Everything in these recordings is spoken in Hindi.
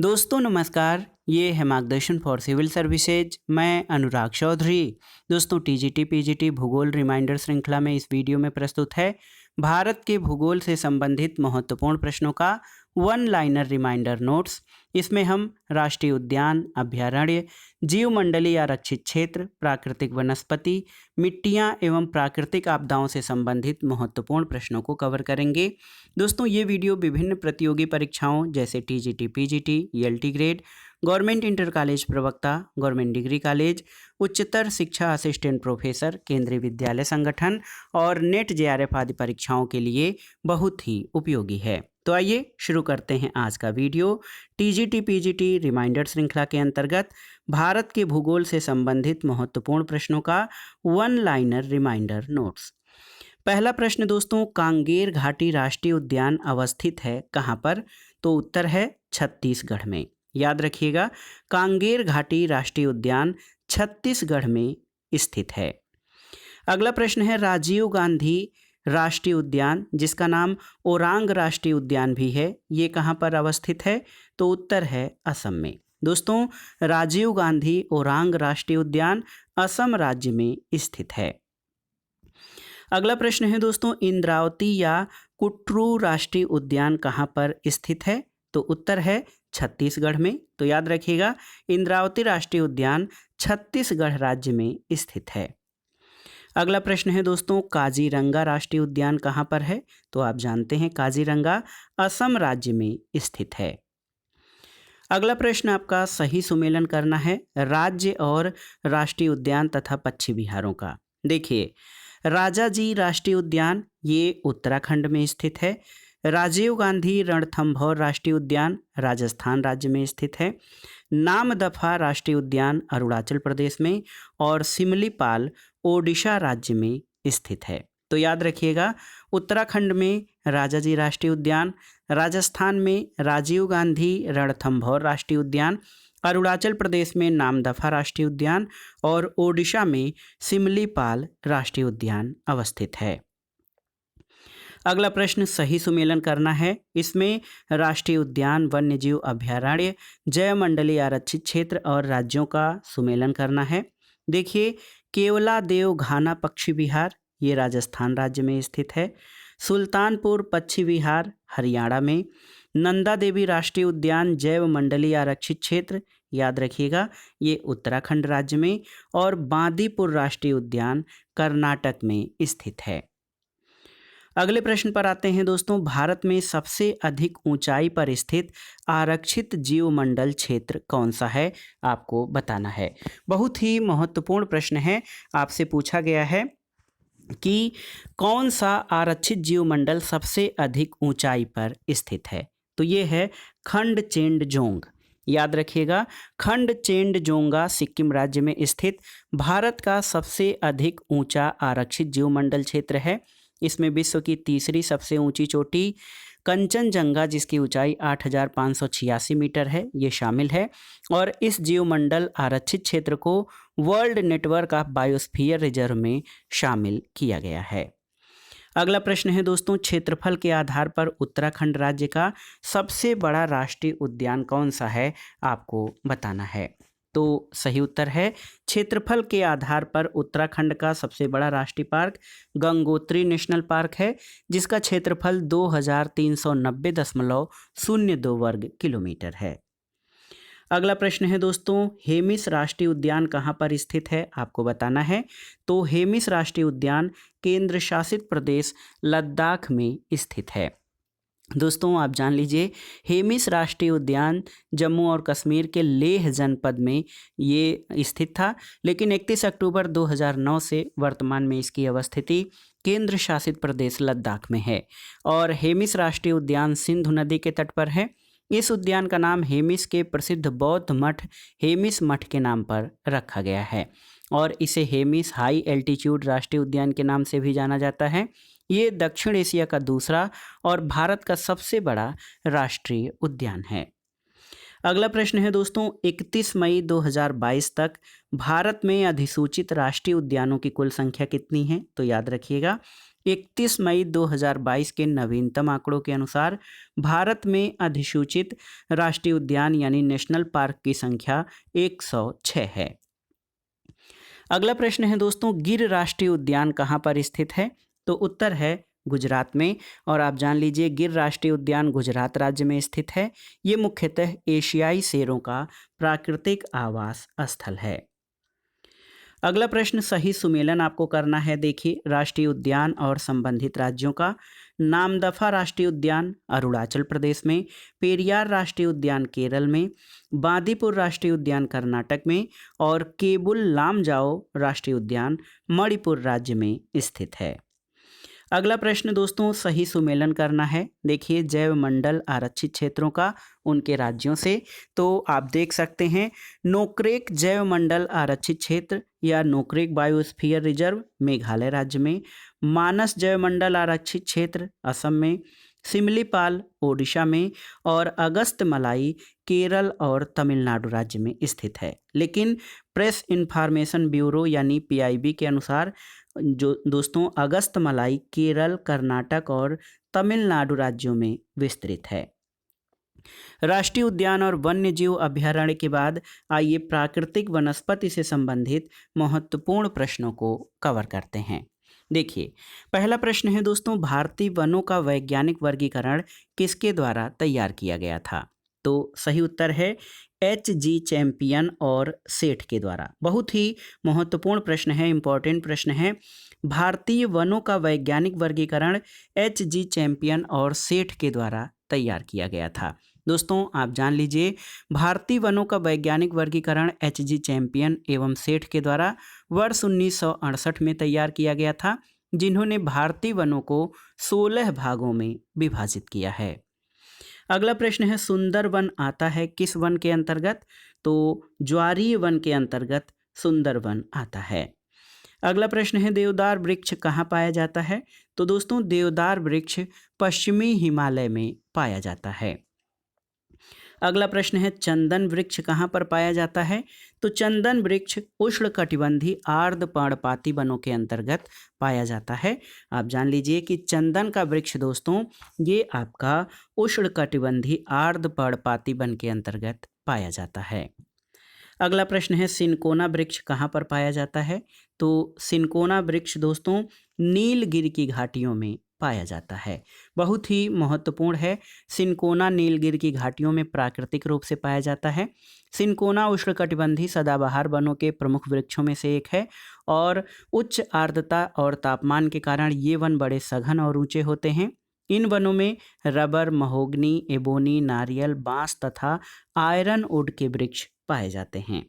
दोस्तों नमस्कार। ये है मार्गदर्शन फॉर सिविल सर्विसेज। मैं अनुराग चौधरी। दोस्तों टीजीटी पीजीटी भूगोल रिमाइंडर श्रृंखला में इस वीडियो में प्रस्तुत है भारत के भूगोल से संबंधित महत्वपूर्ण प्रश्नों का वन लाइनर रिमाइंडर नोट्स। इसमें हम राष्ट्रीय उद्यान, अभ्यारण्य, जीवमंडलीय आरक्षित क्षेत्र, प्राकृतिक वनस्पति, मिट्टियाँ एवं प्राकृतिक आपदाओं से संबंधित महत्वपूर्ण प्रश्नों को कवर करेंगे। दोस्तों ये वीडियो विभिन्न प्रतियोगी परीक्षाओं जैसे TGT PGT, ELT grade, government inter college प्रवक्ता, गवर्नमेंट डिग्री कॉलेज, उच्चतर शिक्षा असिस्टेंट प्रोफेसर, केंद्रीय विद्यालय संगठन और नेट जेआरएफ आदि परीक्षाओं के लिए बहुत ही उपयोगी है। तो आइए शुरू करते हैं आज का वीडियो। टीजीटी पीजीटी रिमाइंडर श्रृंखला के अंतर्गत भारत के भूगोल से संबंधित महत्वपूर्ण प्रश्नों का वन लाइनर रिमाइंडर नोट्स। पहला प्रश्न दोस्तों, कांगेर घाटी राष्ट्रीय उद्यान अवस्थित है कहाँ पर? तो उत्तर है छत्तीसगढ़ में। याद रखिएगा, कांगेर घाटी राष्ट्रीय उद्यान छत्तीसगढ़ में स्थित है। अगला प्रश्न है, राजीव गांधी राष्ट्रीय उद्यान जिसका नाम ओरांग राष्ट्रीय उद्यान भी है, ये कहाँ पर अवस्थित है? तो उत्तर है असम में। दोस्तों राजीव गांधी ओरांग राष्ट्रीय उद्यान असम राज्य में स्थित है। अगला प्रश्न है दोस्तों, इंद्रावती या कुट्रू राष्ट्रीय उद्यान कहाँ पर स्थित है? तो उत्तर है छत्तीसगढ़ में। तो याद रखिएगा, इंद्रावती राष्ट्रीय उद्यान छत्तीसगढ़ राज्य में स्थित है। अगला प्रश्न है दोस्तों, काजीरंगा राष्ट्रीय उद्यान कहाँ पर है? तो आप जानते हैं काजीरंगा असम राज्य में स्थित है। अगला प्रश्न आपका सही सुमेलन करना है राज्य और राष्ट्रीय उद्यान तथा पक्षी विहारों का। देखिए, राजाजी राष्ट्रीय उद्यान ये उत्तराखंड में स्थित है। राजीव गांधी रणथंभौर राष्ट्रीय उद्यान राजस्थान राज्य में स्थित है। नामदफा राष्ट्रीय उद्यान अरुणाचल प्रदेश में और सिमलीपाल ओडिशा राज्य में स्थित है। तो याद रखिएगा, उत्तराखंड में राजाजी राष्ट्रीय उद्यान, राजस्थान में राजीव गांधी रणथंभौर राष्ट्रीय उद्यान, अरुणाचल प्रदेश में नामदफा राष्ट्रीय उद्यान और ओडिशा में सिमलीपाल राष्ट्रीय उद्यान अवस्थित है। अगला प्रश्न सही सुमेलन करना है। इसमें राष्ट्रीय उद्यान, वन्यजीव अभ्यारण्य, जैवमंडलीय आरक्षित क्षेत्र और राज्यों का सुमेलन करना है। देखिए, केवलादेव घाना पक्षी विहार ये राजस्थान राज्य में स्थित है। सुल्तानपुर पक्षी विहार हरियाणा में। नंदा देवी राष्ट्रीय उद्यान जैवमंडलीय आरक्षित क्षेत्र याद रखिएगा ये उत्तराखंड राज्य में। और बांदीपुर राष्ट्रीय उद्यान कर्नाटक में स्थित है। अगले प्रश्न पर आते हैं दोस्तों, भारत में सबसे अधिक ऊंचाई पर स्थित आरक्षित जीवमंडल क्षेत्र कौन सा है? आपको बताना है। बहुत ही महत्वपूर्ण प्रश्न है। आपसे पूछा गया है कि कौन सा आरक्षित जीवमंडल सबसे अधिक ऊंचाई पर स्थित है? तो ये है खंडचेंडजोंग। याद रखिएगा, खंडचेंडजोंगा सिक्किम राज्य में स्थित भारत का सबसे अधिक ऊंचा आरक्षित जीवमंडल क्षेत्र है। इसमें विश्व की तीसरी सबसे ऊंची चोटी कंचनजंगा जिसकी ऊंचाई 8,586 मीटर है, ये शामिल है। और इस जीवमंडल आरक्षित क्षेत्र को world network of biosphere reserve में शामिल किया गया है। अगला प्रश्न है दोस्तों, क्षेत्रफल के आधार पर उत्तराखंड राज्य का सबसे बड़ा राष्ट्रीय उद्यान कौन सा है? आपको बताना है। तो सही उत्तर है, क्षेत्रफल के आधार पर उत्तराखंड का सबसे बड़ा राष्ट्रीय पार्क गंगोत्री नेशनल पार्क है, जिसका क्षेत्रफल 2390.02 वर्ग किलोमीटर है। अगला प्रश्न है दोस्तों, हेमिस राष्ट्रीय उद्यान कहाँ पर स्थित है? आपको बताना है। तो हेमिस राष्ट्रीय उद्यान केंद्र शासित प्रदेश लद्दाख में स्थित है। दोस्तों आप जान लीजिए, हेमिस राष्ट्रीय उद्यान जम्मू और कश्मीर के लेह जनपद में ये स्थित था, लेकिन 31 अक्टूबर 2009 से वर्तमान में इसकी अवस्थिति केंद्र शासित प्रदेश लद्दाख में है। और हेमिस राष्ट्रीय उद्यान सिंधु नदी के तट पर है। इस उद्यान का नाम हेमिस के प्रसिद्ध बौद्ध मठ हेमिस मठ के नाम पर रखा गया है और इसे हेमिस हाई एल्टीट्यूड राष्ट्रीय उद्यान के नाम से भी जाना जाता है। ये दक्षिण एशिया का दूसरा और भारत का सबसे बड़ा राष्ट्रीय उद्यान है। अगला प्रश्न है दोस्तों, 31 मई 2022 तक भारत में अधिसूचित राष्ट्रीय उद्यानों की कुल संख्या कितनी है? तो याद रखिएगा, 31 मई 2022 के नवीनतम आंकड़ों के अनुसार भारत में अधिसूचित राष्ट्रीय उद्यान यानी नेशनल पार्क की संख्या 106 है। अगला प्रश्न है दोस्तों, गिर राष्ट्रीय उद्यान कहाँ पर स्थित है? तो उत्तर है गुजरात में। और आप जान लीजिए गिर राष्ट्रीय उद्यान गुजरात राज्य में स्थित है। ये मुख्यतः एशियाई शेरों का प्राकृतिक आवास स्थल है। अगला प्रश्न सही सुमेलन आपको करना है। देखिए, राष्ट्रीय उद्यान और संबंधित राज्यों का। नामदफा राष्ट्रीय उद्यान अरुणाचल प्रदेश में, पेरियार राष्ट्रीय उद्यान केरल में, बांदीपुर राष्ट्रीय उद्यान कर्नाटक में और केबुल लामजाओ राष्ट्रीय उद्यान मणिपुर राज्य में स्थित है। अगला प्रश्न दोस्तों सही सुमेलन करना है। देखिए, जैव मंडल आरक्षित क्षेत्रों का उनके राज्यों से। तो आप देख सकते हैं नोक्रेक जैव मंडल आरक्षित क्षेत्र या नोक्रेक बायोस्फीयर रिजर्व मेघालय राज्य में, मानस जैव मंडल आरक्षित क्षेत्र असम में, सिमलीपाल ओडिशा में और अगस्तमलाई केरल और तमिलनाडु राज्य में स्थित है। लेकिन प्रेस इन्फॉर्मेशन ब्यूरो यानी पीआईबी के अनुसार जो दोस्तों अगस्तमलाई केरल, कर्नाटक और तमिलनाडु राज्यों में विस्तृत है। राष्ट्रीय उद्यान और वन्य जीव अभयारण्य के बाद आइए प्राकृतिक वनस्पति से संबंधित महत्वपूर्ण प्रश्नों को कवर करते हैं। देखिए, पहला प्रश्न है दोस्तों, भारतीय वनों का वैज्ञानिक वर्गीकरण किसके द्वारा तैयार किया गया था? तो सही उत्तर है HG चैंपियन और सेठ के द्वारा। बहुत ही महत्वपूर्ण प्रश्न है, इंपॉर्टेंट प्रश्न है। भारतीय वनों का वैज्ञानिक वर्गीकरण HG चैंपियन और सेठ के द्वारा तैयार किया गया था। दोस्तों आप जान लीजिए भारतीय वनों का वैज्ञानिक वर्गीकरण HG चैंपियन एवं सेठ के द्वारा वर्ष 1968 में तैयार किया गया था, जिन्होंने भारतीय वनों को 16 भागों में विभाजित किया है। अगला प्रश्न है, सुंदरवन आता है किस वन के अंतर्गत? तो ज्वारीय वन के अंतर्गत सुंदरवन आता है। अगला प्रश्न है, देवदार वृक्ष कहाँ पाया जाता है? तो दोस्तों देवदार वृक्ष पश्चिमी हिमालय में पाया जाता है। अगला प्रश्न है, चंदन वृक्ष कहाँ पर पाया जाता है? तो चंदन वृक्ष उष्णकटिबंधीय आर्द्र पर्णपाती वनों के अंतर्गत पाया जाता है। आप जान लीजिए कि चंदन का वृक्ष दोस्तों ये आपका उष्णकटिबंधीय आर्द्र पर्णपाती वन के अंतर्गत पाया जाता है। अगला प्रश्न है, सिनकोना वृक्ष कहाँ पर पाया जाता है? तो सिनकोना वृक्ष दोस्तों नीलगिरी की घाटियों में पाया जाता है। बहुत ही महत्वपूर्ण है, सिनकोना नीलगिरी की घाटियों में प्राकृतिक रूप से पाया जाता है। सिनकोना उष्णकटिबंधीय सदाबहार वनों के प्रमुख वृक्षों में से एक है और उच्च आर्द्रता और तापमान के कारण ये वन बड़े सघन और ऊंचे होते हैं। इन वनों में रबर, महोगनी, एबोनी, नारियल, बांस तथा आयरन वुड के वृक्ष पाए जाते हैं।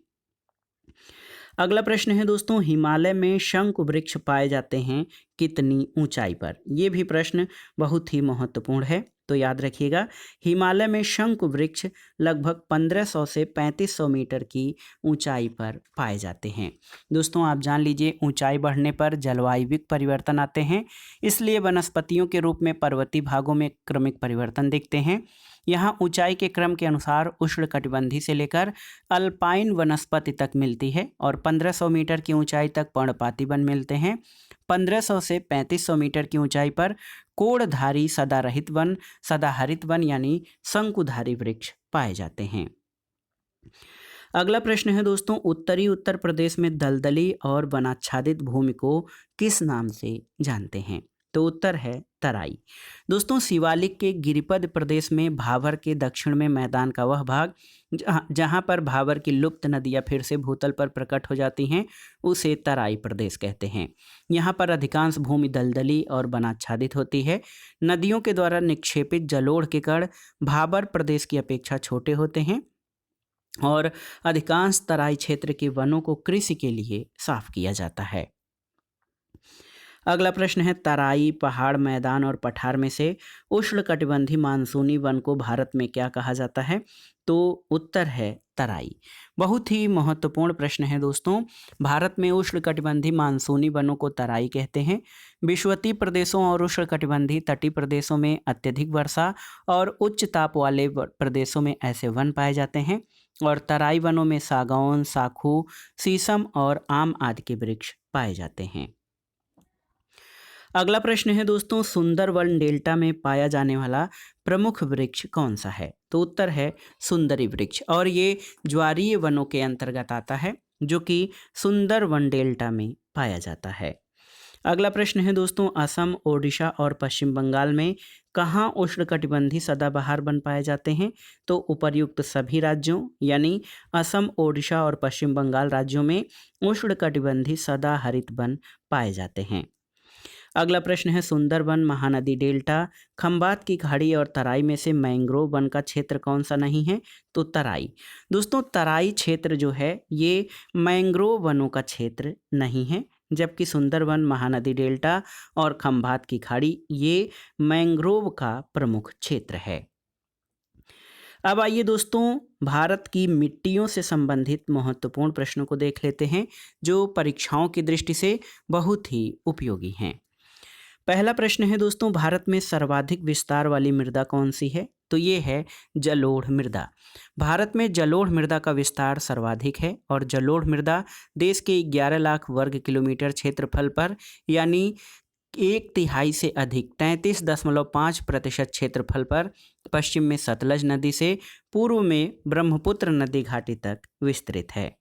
अगला प्रश्न है दोस्तों, हिमालय में शंकु वृक्ष पाए जाते हैं कितनी ऊंचाई पर? यह भी प्रश्न बहुत ही महत्वपूर्ण है, तो याद रखिएगा हिमालय में शंकु वृक्ष लगभग 1500 से 3500 मीटर की ऊंचाई पर पाए जाते हैं। दोस्तों आप जान लीजिए ऊंचाई बढ़ने पर जलवायु परिवर्तन आते हैं, इसलिए वनस्पतियों के रूप में पर्वतीय भागों में क्रमिक परिवर्तन दिखते हैं। यहाँ ऊंचाई के क्रम के अनुसार उष्णकटिबंधीय से लेकर अल्पाइन वनस्पति तक मिलती है और 1500 मीटर की ऊंचाई तक पर्णपाती वन मिलते हैं। 1500 से 3500 मीटर की ऊंचाई पर कोड़धारी सदाहरित वन यानी शंकुधारी वृक्ष पाए जाते हैं। अगला प्रश्न है दोस्तों, उत्तरी उत्तर प्रदेश में दलदली और वनाच्छादित भूमि को किस नाम से जानते हैं? तो उत्तर है तराई। दोस्तों शिवालिक के गिरिपद प्रदेश में भाबर के दक्षिण में मैदान का वह भाग जहां पर भाबर की लुप्त नदियां फिर से भूतल पर प्रकट हो जाती हैं उसे तराई प्रदेश कहते हैं। यहां पर अधिकांश भूमि दलदली और वनाच्छादित होती है। नदियों के द्वारा निक्षेपित जलोढ़ के कण भाबर प्रदेश की अपेक्षा छोटे होते हैं और अधिकांश तराई क्षेत्र के वनों को कृषि के लिए साफ किया जाता है। अगला प्रश्न है, तराई, पहाड़, मैदान और पठार में से उष्णकटिबंधीय मानसूनी वन को भारत में क्या कहा जाता है? तो उत्तर है तराई। बहुत ही महत्वपूर्ण प्रश्न है दोस्तों, भारत में उष्णकटिबंधीय मानसूनी वनों को तराई कहते हैं। विषुवतीय प्रदेशों और उष्णकटिबंधीय तटीय प्रदेशों में अत्यधिक वर्षा और उच्च ताप वाले प्रदेशों में ऐसे वन पाए जाते हैं और तराई वनों में सागौन, साखू, शीशम और आम आदि के वृक्ष पाए जाते हैं। अगला प्रश्न है दोस्तों, सुंदरवन डेल्टा में पाया जाने वाला प्रमुख वृक्ष कौन सा है? तो उत्तर है सुंदरी वृक्ष, और ये ज्वारीय वनों के अंतर्गत आता है जो कि सुंदरवन डेल्टा में पाया जाता है। अगला प्रश्न है दोस्तों, असम, ओडिशा और पश्चिम बंगाल में कहाँ उष्णकटिबंधीय सदाबहार वन पाए जाते हैं? तो उपर्युक्त सभी राज्यों यानी असम, ओडिशा और पश्चिम बंगाल राज्यों में उष्णकटिबंधीय सदाहरित वन पाए जाते हैं। अगला प्रश्न है, सुंदरवन, महानदी डेल्टा, खंबात की खाड़ी और तराई में से मैंग्रोव वन का क्षेत्र कौन सा नहीं है? तो तराई। दोस्तों तराई क्षेत्र जो है ये मैंग्रोव वनों का क्षेत्र नहीं है, जबकि सुंदरवन, महानदी डेल्टा और खंबात की खाड़ी ये मैंग्रोव का प्रमुख क्षेत्र है। अब आइए दोस्तों, भारत की मिट्टियों से संबंधित महत्वपूर्ण प्रश्नों को देख लेते हैं जो परीक्षाओं की दृष्टि से बहुत ही उपयोगी हैं। पहला प्रश्न है दोस्तों, भारत में सर्वाधिक विस्तार वाली मृदा कौन सी है? तो ये है जलोढ़ मृदा। भारत में जलोढ़ मृदा का विस्तार सर्वाधिक है और जलोढ़ मृदा देश के 11 लाख वर्ग किलोमीटर क्षेत्रफल पर यानी 1/3 से अधिक 33.5% क्षेत्रफल पर पश्चिम में सतलज नदी से पूर्व में ब्रह्मपुत्र नदी घाटी तक विस्तृत है।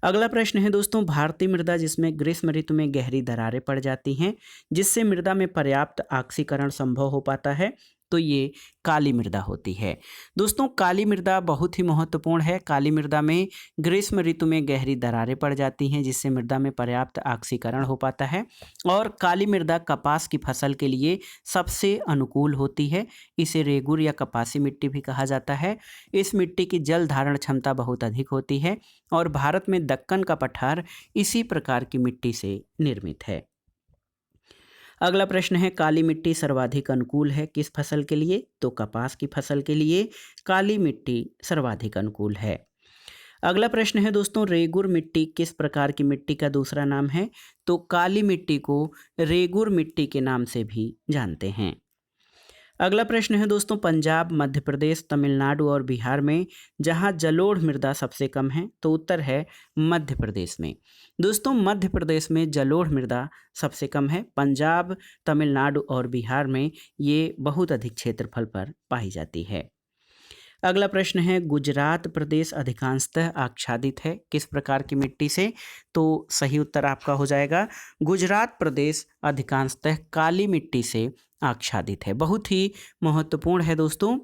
अगला प्रश्न है दोस्तों, भारतीय मृदा जिसमें ग्रीष्म ऋतु में गहरी दरारें पड़ जाती हैं जिससे मृदा में पर्याप्त ऑक्सीकरण संभव हो पाता है, तो ये काली मृदा होती है। दोस्तों काली मृदा बहुत ही महत्वपूर्ण है। काली मृदा में ग्रीष्म ऋतु में गहरी दरारें पड़ जाती हैं जिससे मृदा में पर्याप्त ऑक्सीकरण हो पाता है, और काली मृदा कपास की फसल के लिए सबसे अनुकूल होती है। इसे रेगुर या कपासी मिट्टी भी कहा जाता है। इस मिट्टी की जल धारण क्षमता बहुत अधिक होती है और भारत में दक्कन का पठार इसी प्रकार की मिट्टी से निर्मित है। अगला प्रश्न है, काली मिट्टी सर्वाधिक अनुकूल है किस फसल के लिए? तो कपास की फसल के लिए काली मिट्टी सर्वाधिक अनुकूल है। अगला प्रश्न है दोस्तों, रेगुर मिट्टी किस प्रकार की मिट्टी का दूसरा नाम है? तो काली मिट्टी को रेगुर मिट्टी के नाम से भी जानते हैं। अगला प्रश्न है दोस्तों, पंजाब, मध्य प्रदेश, तमिलनाडु और बिहार में जहां जलोढ़ मृदा सबसे कम है, तो उत्तर है मध्य प्रदेश में। दोस्तों मध्य प्रदेश में जलोढ़ मृदा सबसे कम है। पंजाब, तमिलनाडु और बिहार में ये बहुत अधिक क्षेत्रफल पर पाई जाती है। अगला प्रश्न है, गुजरात प्रदेश अधिकांशतः आच्छादित है किस प्रकार की मिट्टी से? तो सही उत्तर आपका हो जाएगा गुजरात प्रदेश अधिकांशतः काली मिट्टी से आच्छादित है। बहुत ही महत्वपूर्ण है दोस्तों,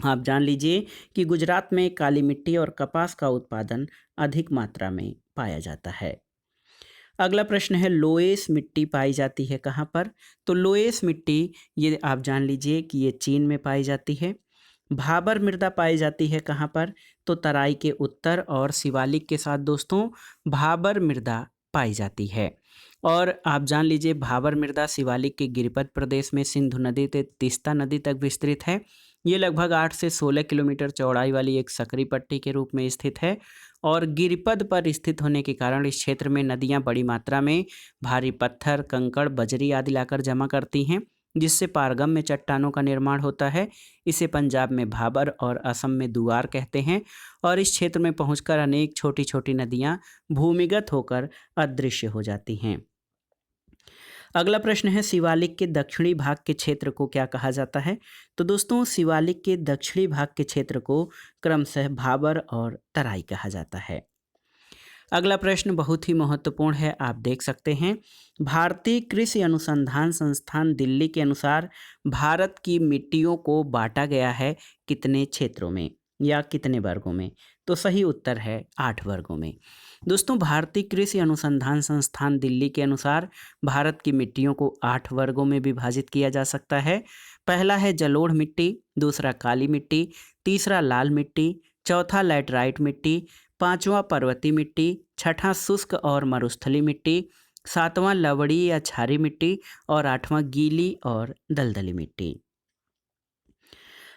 आप जान लीजिए कि गुजरात में काली मिट्टी और कपास का उत्पादन अधिक मात्रा में पाया जाता है। अगला प्रश्न है, लोएस मिट्टी पाई जाती है कहाँ पर? तो लोएस मिट्टी ये आप जान लीजिए कि ये चीन में पाई जाती है। भाबर मृदा पाई जाती है कहाँ पर? तो तराई के उत्तर और शिवालिक के साथ दोस्तों भाबर मृदा पाई जाती है। और आप जान लीजिए भाबर मृदा शिवालिक के गिरिपद प्रदेश में सिंधु नदी से तीस्ता नदी तक विस्तृत है। ये लगभग 8 से 16 किलोमीटर चौड़ाई वाली एक सकरी पट्टी के रूप में स्थित है और गिरिपद पर स्थित होने के कारण इस क्षेत्र में नदियाँ बड़ी मात्रा में भारी पत्थर, कंकड़, बजरी आदि लाकर जमा करती हैं जिससे पारगम्य चट्टानों का निर्माण होता है। इसे पंजाब में भाबर और असम में दुआर कहते हैं और इस क्षेत्र में पहुंचकर अनेक छोटी छोटी नदियां भूमिगत होकर अदृश्य हो जाती हैं। अगला प्रश्न है, शिवालिक के दक्षिणी भाग के क्षेत्र को क्या कहा जाता है? तो दोस्तों शिवालिक के दक्षिणी भाग के क्षेत्र को क्रमशः भाबर और तराई कहा जाता है। अगला प्रश्न बहुत ही महत्वपूर्ण है, आप देख सकते हैं। भारतीय कृषि अनुसंधान संस्थान दिल्ली के अनुसार भारत की मिट्टियों को बांटा गया है कितने क्षेत्रों में या कितने वर्गों में? तो सही उत्तर है 8 वर्गों में। दोस्तों भारतीय कृषि अनुसंधान संस्थान दिल्ली के अनुसार भारत की मिट्टियों को 8 वर्गों में विभाजित किया जा सकता है। पहला है जलोढ़ मिट्टी, दूसरा काली मिट्टी, तीसरा लाल मिट्टी, चौथा लैटराइट मिट्टी, पांचवा पर्वतीय मिट्टी, छठा शुष्क और मरुस्थली मिट्टी, सातवां लवड़ी या क्षारीय मिट्टी और आठवां गीली और दलदली मिट्टी।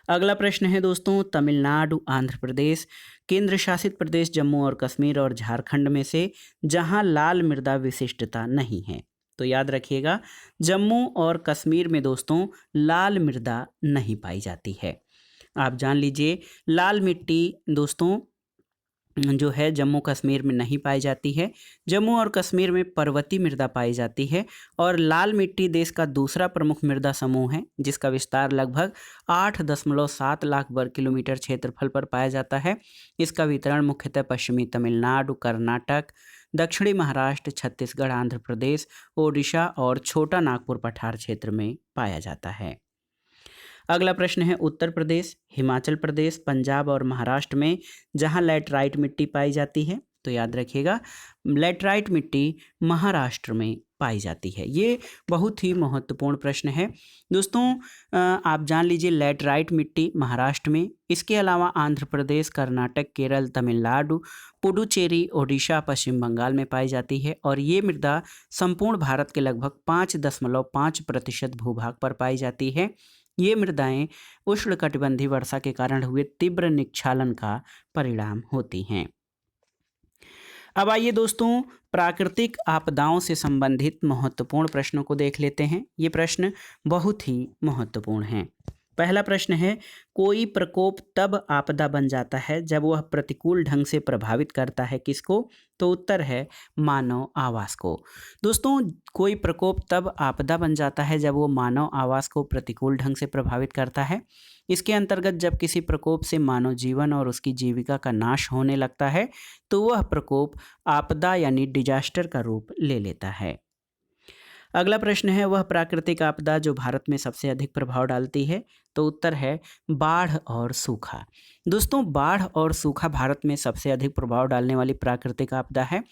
अगला प्रश्न है दोस्तों, तमिलनाडु, आंध्र प्रदेश, केंद्र शासित प्रदेश जम्मू और कश्मीर और झारखंड में से जहां लाल मृदा विशिष्टता नहीं है। तो याद रखिएगा जम्मू और कश्मीर में दोस्तों लाल मृदा नहीं पाई जाती है। आप जान लीजिए लाल मिट्टी दोस्तों जो है जम्मू कश्मीर में नहीं पाई जाती है। जम्मू और कश्मीर में पर्वतीय मृदा पाई जाती है। और लाल मिट्टी देश का दूसरा प्रमुख मृदा समूह है, जिसका विस्तार लगभग 8.7 लाख वर्ग किलोमीटर क्षेत्रफल पर पाया जाता है। इसका वितरण मुख्यतः पश्चिमी तमिलनाडु, कर्नाटक, दक्षिणी महाराष्ट्र, छत्तीसगढ़, आंध्र प्रदेश, ओडिशा और छोटा नागपुर पठार क्षेत्र में पाया जाता है। अगला प्रश्न है उत्तर प्रदेश, हिमाचल प्रदेश, पंजाब और महाराष्ट्र में जहां लैटराइट मिट्टी पाई जाती है, तो याद रखिएगा लैटराइट मिट्टी महाराष्ट्र में पाई जाती है। ये बहुत ही महत्वपूर्ण प्रश्न है दोस्तों। आप जान लीजिए लैटराइट मिट्टी महाराष्ट्र में, इसके अलावा आंध्र प्रदेश, कर्नाटक, केरल, तमिलनाडु, पुडुचेरी, ओडिशा, पश्चिम बंगाल में पाई जाती है। और ये मृदा संपूर्ण भारत के लगभग 5.5% भूभाग पर पाई जाती है। ये मृदाएं उष्णकटिबंधीय वर्षा के कारण हुए तीव्र निक्षालन का परिणाम होती हैं। अब आइए दोस्तों प्राकृतिक आपदाओं से संबंधित महत्वपूर्ण प्रश्नों को देख लेते हैं। ये प्रश्न बहुत ही महत्वपूर्ण हैं। पहला प्रश्न है, कोई प्रकोप तब आपदा बन जाता है जब वह प्रतिकूल ढंग से प्रभावित करता है किसको? तो उत्तर है मानव आवास को। दोस्तों कोई प्रकोप तब आपदा बन जाता है जब वो मानव आवास को प्रतिकूल ढंग से प्रभावित करता है। इसके अंतर्गत जब किसी प्रकोप से मानव जीवन और उसकी जीविका का नाश होने लगता है तो वह प्रकोप आपदा यानी डिजास्टर का रूप ले लेता है। अगला प्रश्न है, वह प्राकृतिक आपदा जो भारत में सबसे अधिक प्रभाव डालती है, तो उत्तर है बाढ़ और सूखा। दोस्तों बाढ़ और सूखा भारत में सबसे अधिक प्रभाव डालने वाली प्राकृतिक आपदा है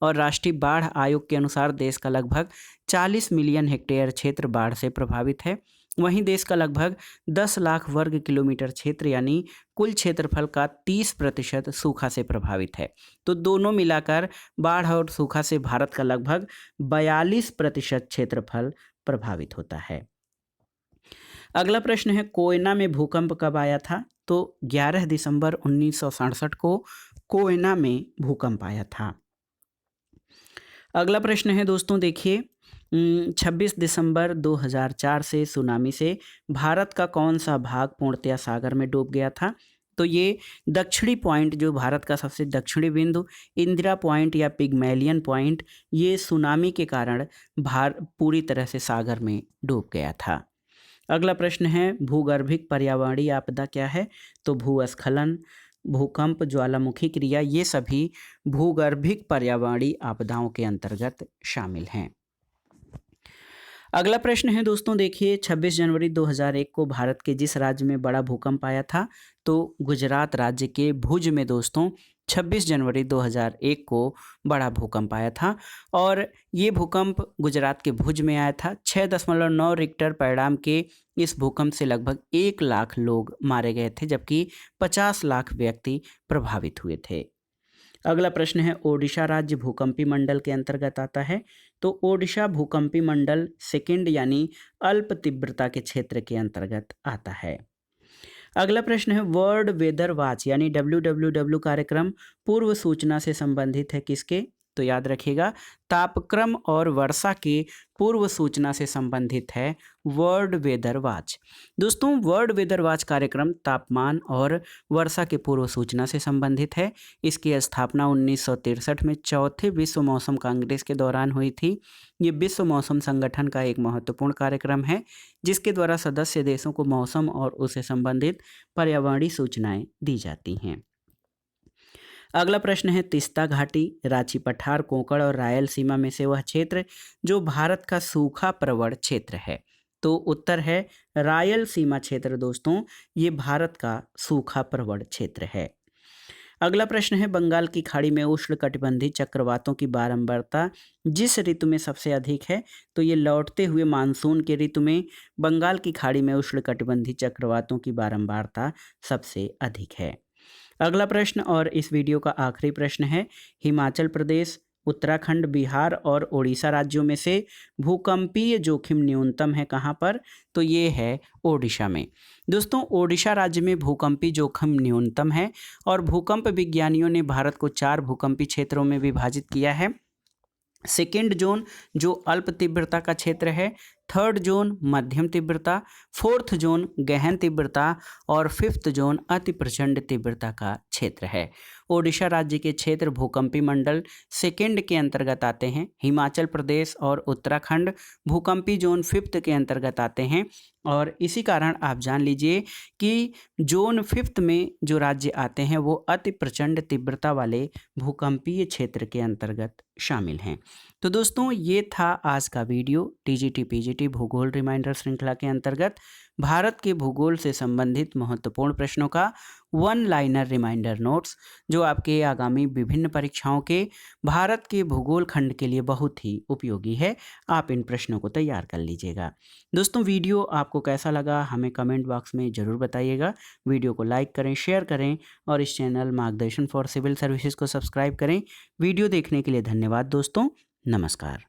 और राष्ट्रीय बाढ़ आयोग के अनुसार देश का लगभग 40 मिलियन हेक्टेयर क्षेत्र बाढ़ से प्रभावित है। वहीं देश का लगभग 10 लाख वर्ग किलोमीटर क्षेत्र यानी कुल क्षेत्रफल का 30% सूखा से प्रभावित है। तो दोनों मिलाकर बाढ़ और सूखा से भारत का लगभग 42% क्षेत्रफल प्रभावित होता है। अगला प्रश्न है, कोयना में भूकंप कब आया था? तो 11 दिसंबर 1967 को कोयना में भूकंप आया था। अगला प्रश्न है दोस्तों देखिए, 26 दिसंबर 2004 से सुनामी से भारत का कौन सा भाग पूर्णतया सागर में डूब गया था? तो ये दक्षिणी पॉइंट, जो भारत का सबसे दक्षिणी बिंदु इंदिरा पॉइंट या पिग्मेलियन पॉइंट, ये सुनामी के कारण पूरी तरह से सागर में डूब गया था। अगला प्रश्न है, भूगर्भिक पर्यावरणीय आपदा क्या है? तो भूस्खलन, भूकंप, ज्वालामुखी क्रिया, ये सभी भूगर्भिक पर्यावरणीय आपदाओं के अंतर्गत शामिल हैं। अगला प्रश्न है दोस्तों देखिए, 26 जनवरी 2001 को भारत के जिस राज्य में बड़ा भूकंप आया था? तो गुजरात राज्य के भुज में दोस्तों 26 जनवरी 2001 को बड़ा भूकंप आया था और ये भूकंप गुजरात के भुज में आया था। 6.9 रिक्टर परिणाम के इस भूकंप से लगभग 1 लाख लोग मारे गए थे, जबकि 50 लाख व्यक्ति प्रभावित हुए थे। अगला प्रश्न है, ओडिशा राज्य भूकंपी मंडल के अंतर्गत आता है? तो ओडिशा भूकंपी मंडल सेकंड यानी अल्प तीव्रता के क्षेत्र के अंतर्गत आता है। अगला प्रश्न है, वर्ल्ड वेदर वॉच यानी WWW कार्यक्रम पूर्व सूचना से संबंधित है किसके? तो याद रखिएगा तापक्रम और वर्षा के पूर्व सूचना से संबंधित है वर्ल्ड वेदर वॉच। दोस्तों वर्ल्ड वेदर वॉच कार्यक्रम तापमान और वर्षा के पूर्व सूचना से संबंधित है। इसकी स्थापना 1963 में चौथे विश्व मौसम कांग्रेस के दौरान हुई थी। ये विश्व मौसम संगठन का एक महत्वपूर्ण कार्यक्रम है जिसके द्वारा सदस्य देशों को मौसम और उससे संबंधित पर्यावरणीय सूचनाएं दी जाती हैं। अगला प्रश्न है, तीस्ता घाटी, रांची पठार, कोंकण और रायलसीमा में से वह क्षेत्र जो भारत का सूखा प्रवण क्षेत्र है? तो उत्तर है रायलसीमा क्षेत्र। दोस्तों ये भारत का सूखा प्रवण क्षेत्र है। अगला प्रश्न है, बंगाल की खाड़ी में उष्णकटिबंधीय चक्रवातों की बारंबारता जिस ऋतु में सबसे अधिक है? तो ये लौटते हुए मानसून के ऋतु में बंगाल की खाड़ी में उष्णकटिबंधीय चक्रवातों की बारंबारता सबसे अधिक है। अगला प्रश्न और इस वीडियो का आखिरी प्रश्न है, हिमाचल प्रदेश, उत्तराखंड, बिहार और उड़ीसा राज्यों में से भूकंपीय जोखिम न्यूनतम है कहाँ पर? तो ये है ओडिशा में। दोस्तों ओडिशा राज्य में भूकंपीय जोखिम न्यूनतम है और भूकंप विज्ञानियों ने भारत को 4 भूकंपीय क्षेत्रों में विभाजित किया है। सेकेंड जोन जो अल्प तीव्रता का क्षेत्र है, थर्ड जोन मध्यम तीव्रता, फोर्थ जोन गहन तीव्रता और फिफ्थ जोन अति प्रचंड तीव्रता का क्षेत्र है। ओडिशा राज्य के क्षेत्र भूकंपी मंडल सेकेंड के अंतर्गत आते हैं। हिमाचल प्रदेश और उत्तराखंड भूकंपी जोन फिफ्थ के अंतर्गत आते हैं। और इसी कारण आप जान लीजिए कि जोन फिफ्थ में जो राज्य आते हैं वो अति प्रचंड तीव्रता वाले भूकंपीय क्षेत्र के अंतर्गत शामिल हैं। तो दोस्तों ये था आज का वीडियो टीजीटी पीजीटी भूगोल रिमाइंडर श्रृंखला के अंतर्गत भारत के भूगोल से संबंधित महत्वपूर्ण प्रश्नों का वन लाइनर रिमाइंडर नोट्स, जो आपके आगामी विभिन्न परीक्षाओं के भारत के भूगोल खंड के लिए बहुत ही उपयोगी है। आप इन प्रश्नों को तैयार कर लीजिएगा। दोस्तों वीडियो आपको कैसा लगा हमें कमेंट बॉक्स में ज़रूर बताइएगा। वीडियो को लाइक करें, शेयर करें और इस चैनल मार्गदर्शन फॉर सिविल सर्विसेज को सब्सक्राइब करें। वीडियो देखने के लिए धन्यवाद दोस्तों। नमस्कार।